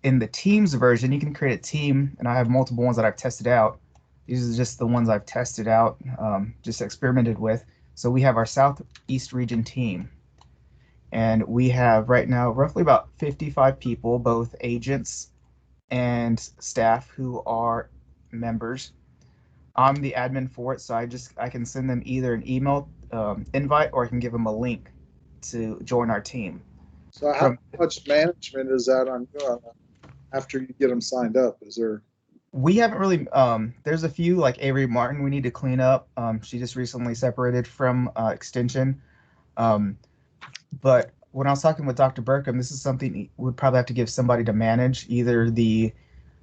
in the Teams version, you can create a team, and I have multiple ones that I've tested out. These are just the ones I've tested out, just experimented with. So we have our Southeast region team, and we have right now roughly about 55 people, both agents and staff who are members. I'm the admin for it, so I can send them either an email invite, or I can give them a link to join our team. So how much management is that on after you get them signed up? Is there? We haven't really. There's a few like Avery Martin we need to clean up. She just recently separated from Extension. But when I was talking with Dr. Burkham, this is something we'd probably have to give somebody to manage. Either the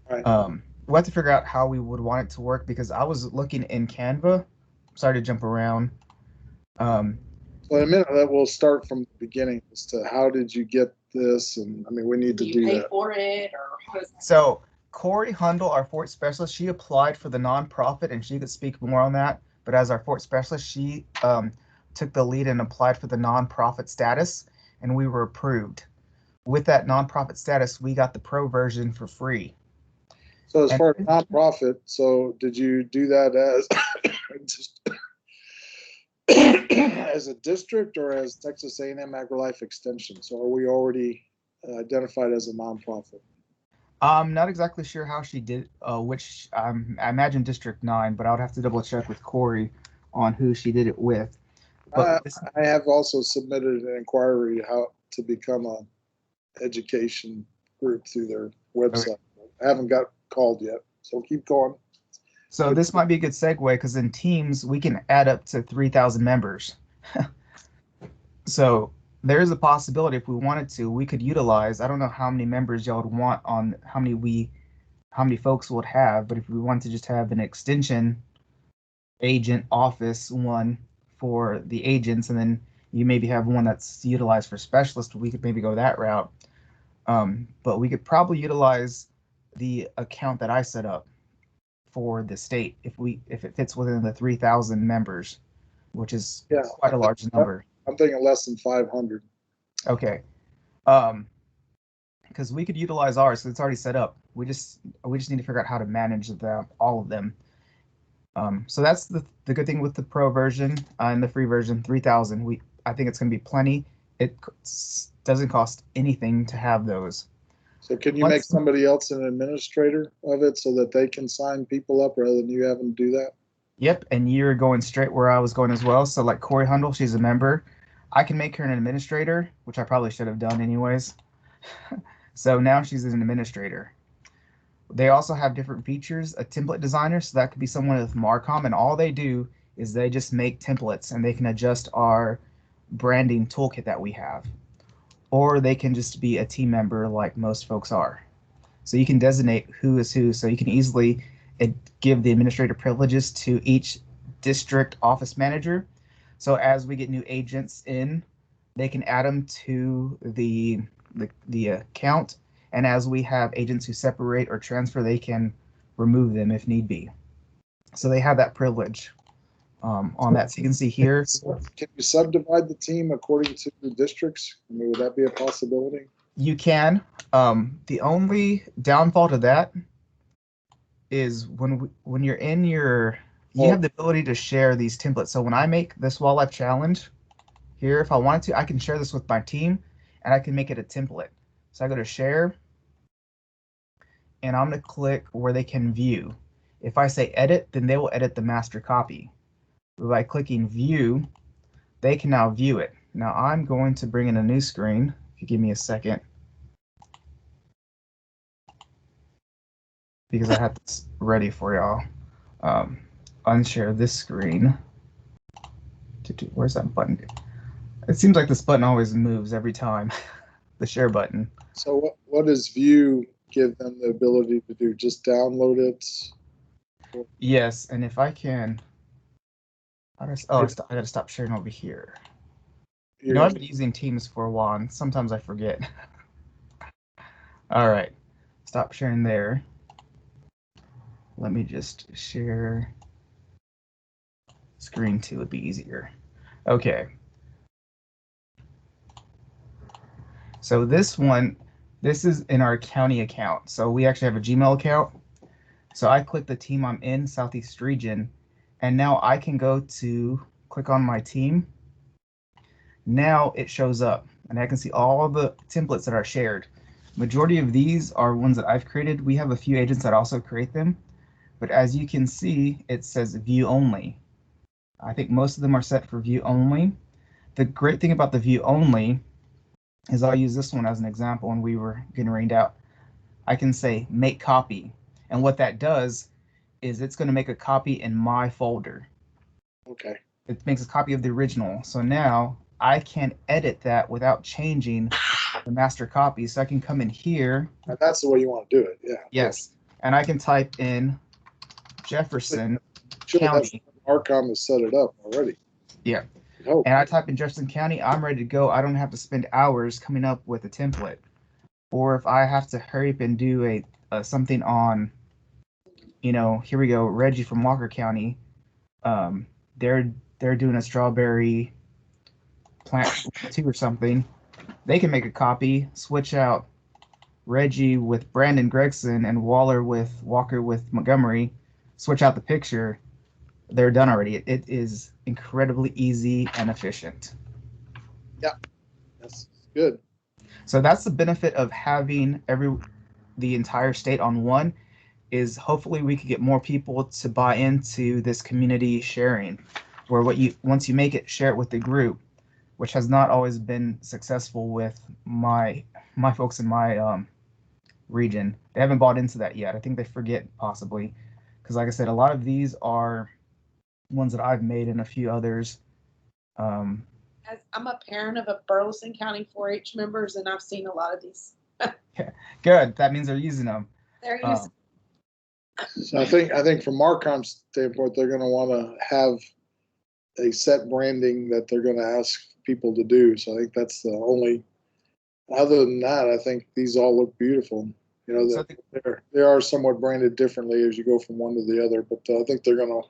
Right. We'll have to figure out how we would want it to work, because I was looking in Canva. Sorry to jump around. So in a minute, that we'll start from the beginning as to how did you get this, and I mean we need to do pay that. for it, or how is that? So Corey Hundle, our Fort specialist, she applied for the nonprofit, and she could speak more on that. But as our Fort specialist, she took the lead and applied for the nonprofit status, and we were approved. With that nonprofit status, we got the pro version for free. So as far as nonprofit, so did you do that as as a district or as Texas A&M AgriLife Extension? So are we already identified as a nonprofit? I'm not exactly sure how she did, which I imagine District 9, but I would have to double check with Corey on who she did it with. But I have also submitted an inquiry how to become a education group through their website. Okay. I haven't got called yet, so keep going. So this might be a good segue, because in Teams, we can add up to 3,000 members. So there is a possibility, if we wanted to, we could utilize, I don't know how many members y'all would want on how many folks would have, but if we want to just have an extension agent office one for the agents, and then you maybe have one that's utilized for specialists, we could maybe go that route. But we could probably utilize the account that I set up for the state if it fits within the 3,000 members, which is quite a large number. I'm thinking less than 500. Okay. Because we could utilize ours, so it's already set up. We just need to figure out how to manage all of them. So that's the good thing with the pro version and the free version, 3,000. I think it's going to be plenty. It doesn't cost anything to have those. So can you make somebody else an administrator of it so that they can sign people up rather than you having to do that? Yep, and you're going straight where I was going as well. So like Corey Hundle, she's a member. I can make her an administrator, which I probably should have done anyways. So now she's an administrator. They also have different features, a template designer, so that could be someone with Marcom, and all they do is they just make templates, and they can adjust our branding toolkit that we have. Or they can just be a team member like most folks are. So you can designate who is who, so you can easily give the administrator privileges to each district office manager. So as we get new agents in, they can add them to the account, and as we have agents who separate or transfer, they can remove them if need be. So they have that privilege on that. So you can see here. Can you subdivide the team according to the districts? I mean, would that be a possibility? You can. The only downfall to that is when you're in you have the ability to share these templates. So when I make this wildlife challenge here, if I wanted to, I can share this with my team, and I can make it a template. So I go to share, and I'm going to click where they can view. If I say edit, then they will edit the master copy. By clicking view, they can now view it. Now I'm going to bring in a new screen. If you give me a second, because I have this ready for y'all. Unshare this screen. Where's that button? It seems like this button always moves every time. The share button. So what does view give them the ability to do? Just download it? Yes, and if I can... I gotta stop sharing over here. You know, I've been using Teams for a while, and sometimes I forget. All right, stop sharing there. Let me just share screen 2, would be easier. Okay. So this This is in our county account. So we actually have a Gmail account. So I click the team I'm in, Southeast Region, and now I can go to click on my team. Now it shows up, and I can see all the templates that are shared. Majority of these are ones that I've created. We have a few agents that also create them, but as you can see, it says view only. I think most of them are set for view only. The great thing about the view only is I'll use this one as an example when we were getting rained out. I can say make copy, and what that does is it's going to make a copy in my folder. Okay. It makes a copy of the original. So now I can edit that without changing the master copy. So I can come in here. And that's the way you want to do it. Yeah. Yes. And I can type in Jefferson County. Arcom has set it up already. Yeah. And I type in Jefferson County, I'm ready to go. I don't have to spend hours coming up with a template. Or if I have to hurry up and do something on, here we go, Reggie from Walker County. They're doing a strawberry plant 2 or something. They can make a copy, switch out Reggie with Brandon Gregson and Walker with Montgomery, switch out the picture. They're done already. It is incredibly easy and efficient. Yeah, that's good. So that's the benefit of having the entire state on one, is hopefully we could get more people to buy into this community sharing, where once you make it, share it with the group, which has not always been successful with my folks in my region. They haven't bought into that yet. I think they forget possibly, because like I said, a lot of these are ones that I've made and a few others. As I'm a parent of a Burleson County 4-H members, and I've seen a lot of these. Good. That means they're using them. They're using. So I think from Marcom's standpoint, they're going to want to have a set branding that they're going to ask people to do. So I think that's the only. Other than that, I think these all look beautiful. They are somewhat branded differently as you go from one to the other, but I think they're going to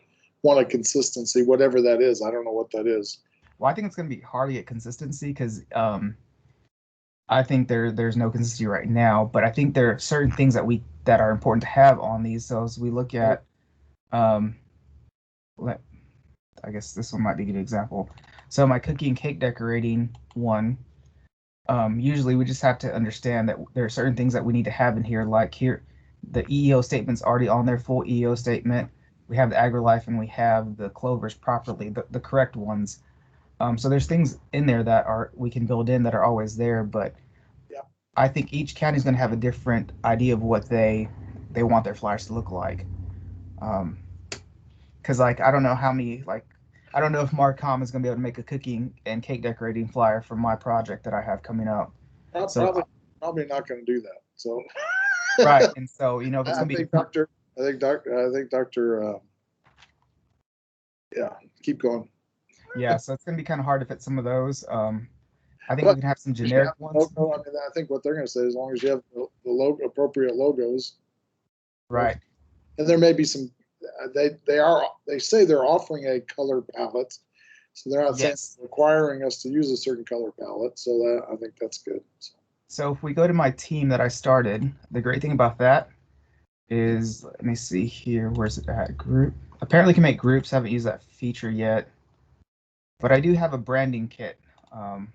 want a consistency, whatever that is. I don't know what that is. Well, I think it's going to be hard to get consistency because I think there's no consistency right now, but I think there are certain things that are important to have on these. So as we look at, I guess this one might be a good example. So my cookie and cake decorating one, usually we just have to understand that there are certain things that we need to have in here, like here, the EEO statement's already on there, full EEO statement. We have the AgriLife and we have the clovers properly, the correct ones. So there's things in there that we can build in that are always there, but yeah. I think each county is going to have a different idea of what they want their flyers to look like. Because I don't know I don't know if Marcom is going to be able to make a cookie and cake decorating flyer for my project that I have coming up. Probably not going to do that. So right, and so if it's going to be Doctor. Yeah, keep going. Yeah, so it's going to be kind of hard to fit some of those. I think we can have some generic ones. I think what they're going to say, as long as you have the appropriate logos. Right. And there may be some. They say they're offering a color palette, so they're not saying requiring us to use a certain color palette. So I think that's good. So if we go to my team that I started, the great thing about that is, let me see here, where's it at? Group. Apparently you can make groups. Haven't used that feature yet. But I do have a branding kit. I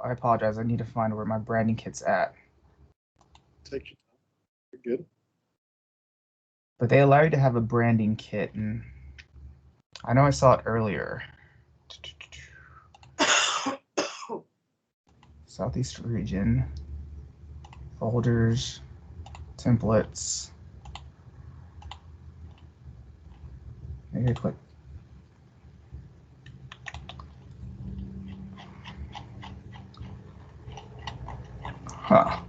apologize. I need to find where my branding kit's at. Take your time. You're good. But they allow you to have a branding kit, and I know I saw it earlier. Southeast region, folders, templates. Maybe I click. Huh.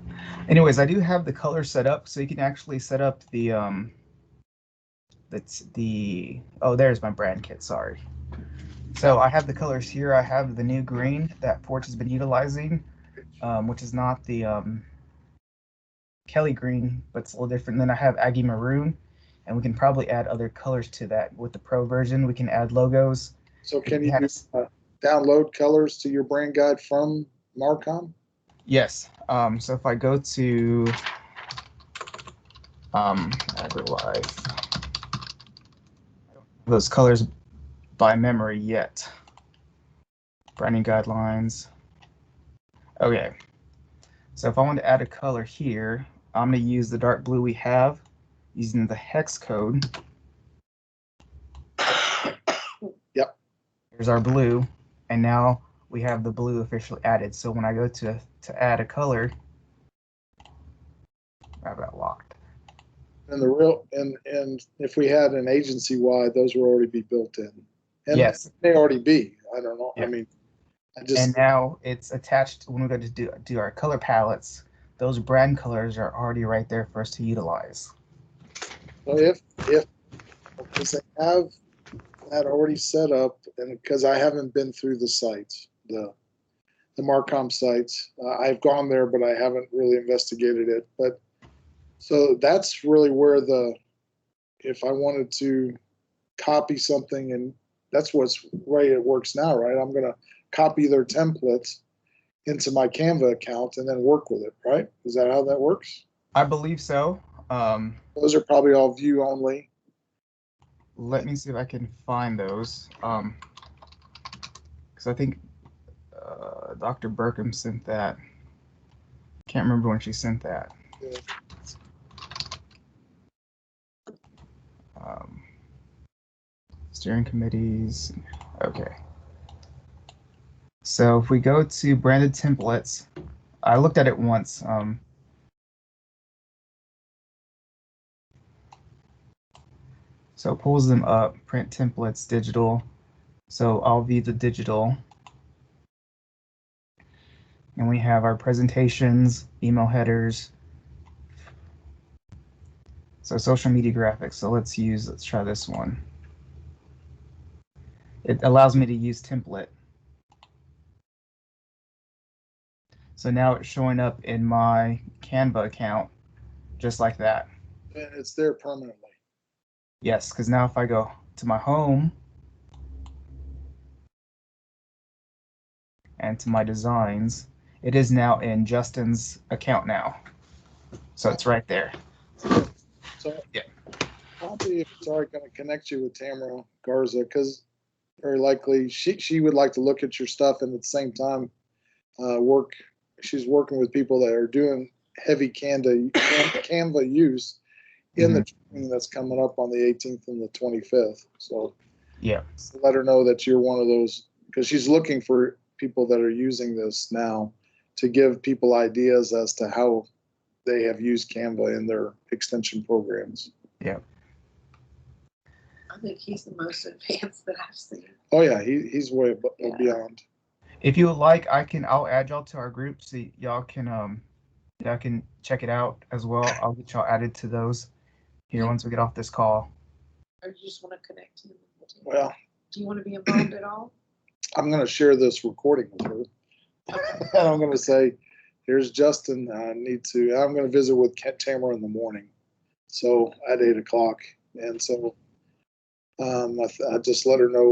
Anyways, I do have the color set up, so you can actually set up the oh, there's my brand kit, sorry. So I have the colors here. I have the new green that Porch has been utilizing, which is not the Kelly green, but it's a little different. Then I have Aggie maroon, and we can probably add other colors to that. With the pro version, we can add logos. So can you download colors to your brand guide from Marcom? Yes. So if I go to AgriLife, I don't have those colors by memory yet. Branding guidelines. Okay. So if I want to add a color here, I'm going to use the dark blue we have using the hex code. Yep. Here's our blue, and now we have the blue officially added. So when I go to add a color, I have that locked. And the real and if we had an agency wide, those would already be built in. And Yes. they already be. I don't know. Yeah. I mean, I just And now it's attached when we go to do our color palettes. Those brand colors are already right there for us to utilize. so if they have that already set up, and because I haven't been through the sites, the Marcom sites, I've gone there, but I haven't really investigated it. But so that's really where if I wanted to copy something, and that's what's right, it works now, right? I'm going to copy their templates into my Canva account and then work with it, right? Is that how that works? I believe so. Those are probably all view only. Let me see if I can find those. Because I think Dr. Burkham sent that. Can't remember when she sent that. Yeah. Steering committees. Okay. So if we go to branded templates, I looked at it once. So it pulls them up, print templates, digital. So I'll view the digital. And we have our presentations, email headers. So social media graphics. So let's try this one. It allows me to use template. So now it's showing up in my Canva account, just like that. And it's there permanently. Yes, because now if I go to my home and to my designs, it is now in Justin's account now. So it's right there. So yeah, probably if it's already going to connect you with Tamara Garza, because very likely she would like to look at your stuff and at the same time work. She's working with people that are doing heavy Canva use in the training that's coming up on the 18th and the 25th. So yeah, let her know that you're one of those, because she's looking for people that are using this now to give people ideas as to how they have used Canva in their extension programs. yeah. I think he's the most advanced that I've seen. Oh yeah, he's way beyond. If you would like, I'll add y'all to our group so y'all can check it out as well. I'll get y'all added to those here once we get off this call. Or you just want to connect to them? Well, do you want to be involved at all? I'm going to share this recording with her. Okay. And I'm going to say, here's Justin. I'm going to visit with Tamara in the morning. So at 8:00. And so I just let her know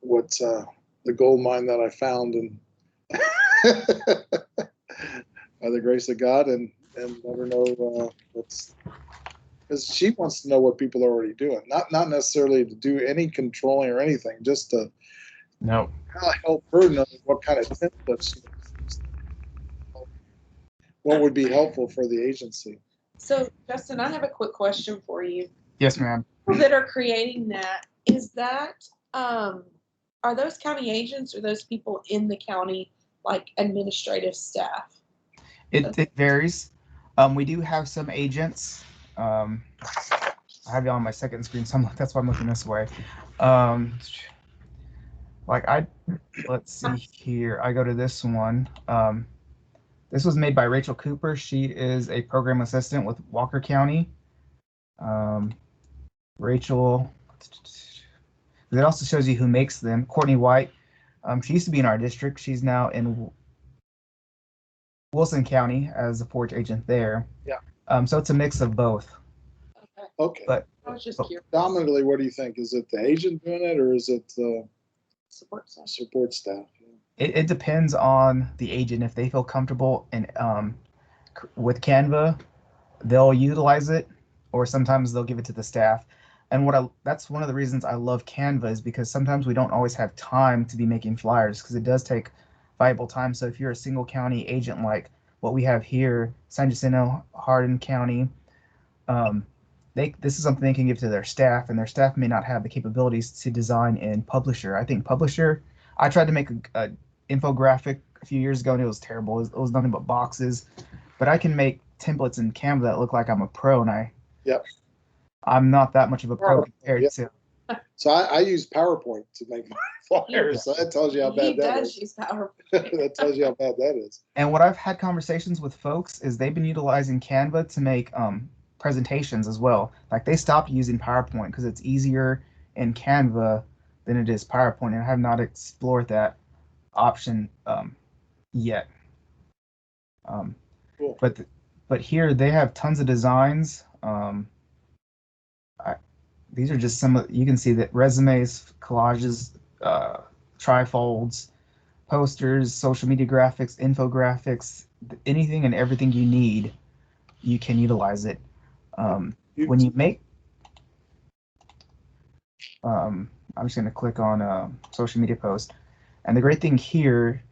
what the gold mine that I found, and by the grace of God, and let her know what's, because she wants to know what people are already doing, not necessarily to do any controlling or anything, just to help her know what kind of templates, what would be helpful for the agency. So Justin, I have a quick question for you. Yes, ma'am. People that are creating that, is that are those county agents or those people in the county, like administrative staff? It varies. We do have some agents. I have you on my second screen, so that's why I'm looking this way. Let's see here. I go to this one. This was made by Rachel Cooper. She is a program assistant with Walker County. Rachel. It also shows you who makes them. Courtney White. She used to be in our district. She's now in Wilson County as a 4-H agent there. Yeah. So it's a mix of both. Okay. But I was just curious. Dominantly, what do you think? Is it the agent doing it, or is it the support staff? Support staff. It depends on the agent. If they feel comfortable and with Canva, they'll utilize it, or sometimes they'll give it to the staff. And that's one of the reasons I love Canva, is because sometimes we don't always have time to be making flyers, because it does take valuable time. So if you're a single county agent like what we have here, San Jacinto, Hardin County, um, this is something they can give to their staff, and their staff may not have the capabilities to design in Publisher. I think Publisher, I tried to make a infographic a few years ago, and it was terrible. It was nothing but boxes. But I can make templates in Canva that look like I'm a pro, and Yep. I'm not that much of a pro PowerPoint, compared yeah. to. So I use PowerPoint to make my flyers. So that tells you how He bad that does is. use PowerPoint. That tells you how bad that is. And what I've had conversations with folks is they've been utilizing Canva to make presentations as well. Like they stopped using PowerPoint because it's easier in Canva than it is PowerPoint, and I have not explored that option yet. Um, Cool. but here they have tons of designs. These are just some of, you can see that resumes, collages, trifolds, posters, social media graphics, infographics, anything and everything you need, you can utilize it. When you make, I'm just going to click on social media post. And the great thing here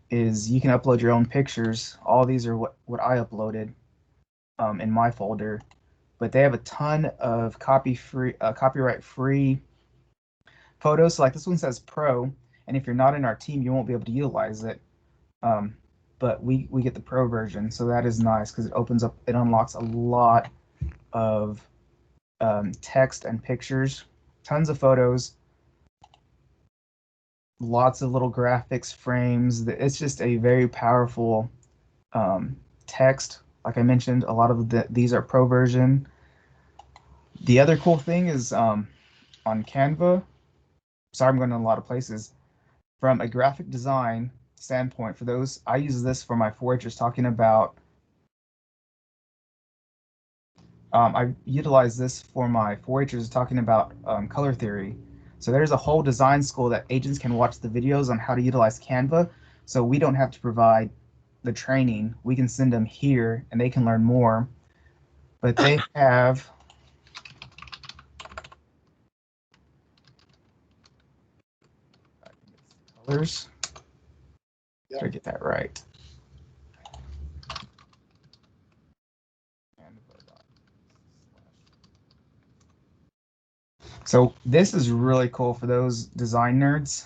is you can upload your own pictures. All these are what I uploaded in my folder. But they have a ton of copyright free photos. So like this one says pro, and if you're not in our team, you won't be able to utilize it. Um, but we get the pro version, so that is nice because it unlocks a lot of text and pictures, tons of photos, lots of little graphics, frames. It's just a very powerful text. Like I mentioned, a lot of these are pro version. The other cool thing is on Canva. Sorry, I'm going to a lot of places. From a graphic design standpoint, for those, I use this for my 4-Hers talking about. I utilize this for my 4-Hers talking about color theory. So there's a whole design school that agents can watch the videos on how to utilize Canva. So we don't have to provide the training. We can send them here and they can learn more. But they have colors. Yep. Try to get that right. So this is really cool for those design nerds.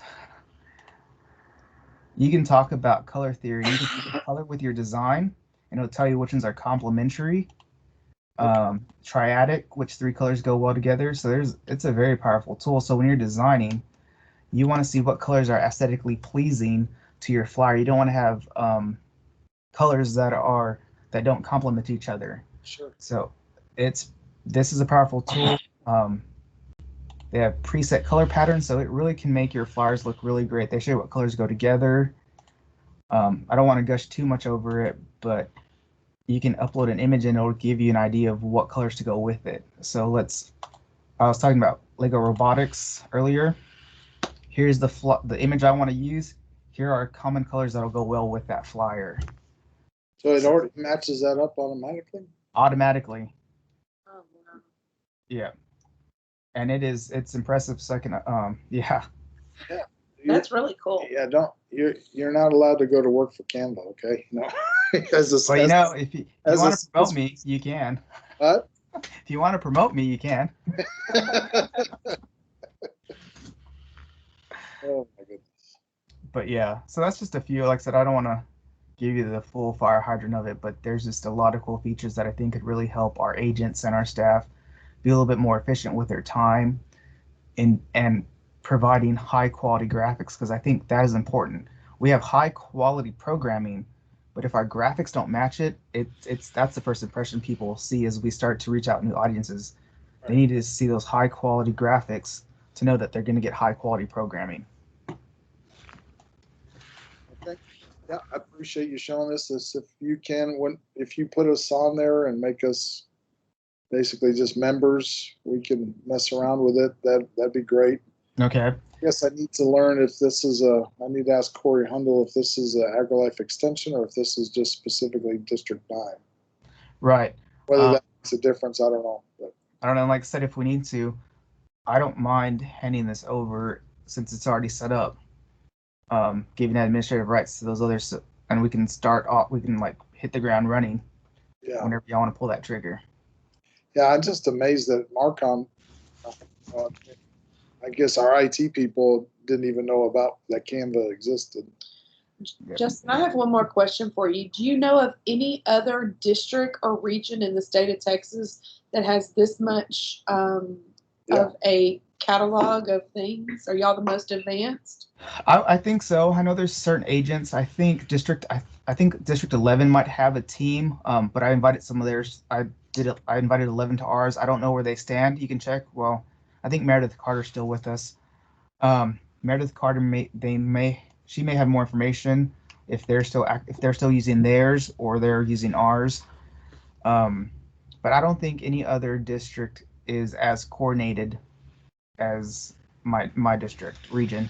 You can talk about color theory. You can color with your design, and it'll tell you which ones are complementary, triadic, which 3 colors go well together. So it's a very powerful tool. So when you're designing, you want to see what colors are aesthetically pleasing to your flyer. You don't want to have colors that don't complement each other. Sure. So this is a powerful tool. They have preset color patterns, so it really can make your flyers look really great. They show you what colors go together. I don't want to gush too much over it, but you can upload an image and it'll give you an idea of what colors to go with it. So I was talking about Lego Robotics earlier. Here's the image I want to use. Here are common colors that'll go well with that flyer. So it already matches that up automatically? Automatically. Oh, wow. Yeah. And it's impressive. Second, yeah. Yeah. That's really cool. Yeah, you're not allowed to go to work for Canva, okay? No. Well, if you want to promote me, you can. What? If you want to promote me, you can. Oh my goodness. But yeah, so that's just a few. Like I said, I don't want to give you the full fire hydrant of it, but there's just a lot of cool features that I think could really help our agents and our staff be a little bit more efficient with their time and providing high quality graphics, because I think that is important. We have high quality programming, but if our graphics don't match it, that's the first impression people see as we start to reach out new audiences. Right. They need to see those high quality graphics to know that they're going to get high quality programming. Okay. Yeah, I appreciate you showing us this. If you if you put us on there and make us basically just members, we can mess around with it. That'd be great. Okay. Yes, I need to learn if this is I need to ask Corey Hundle if this is a AgriLife extension or if this is just specifically District 9. Right. Whether that makes a difference, I don't know. But I don't know. Like I said, if we need to, I don't mind handing this over since it's already set up. Giving administrative rights to those others, and we can start off. We can like hit the ground running yeah, whenever y'all want to pull that trigger. yeah, I'm just amazed that Marcom. Uh, I guess our IT people didn't even know about that Canva existed. Yep. Justin, I have one more question for you. Do you know of any other district or region in the state of Texas that has this much of a catalog of things? Are y'all the most advanced? I think so. I know there's certain agents. I think District 11 might have a team. But I invited some of theirs. I invited 11 to ours. I don't know where they stand. You can check. Well, I think Meredith Carter's still with us. Meredith Carter she may have more information if they're still using theirs or they're using ours. Um, but I don't think any other district is as coordinated as my district region.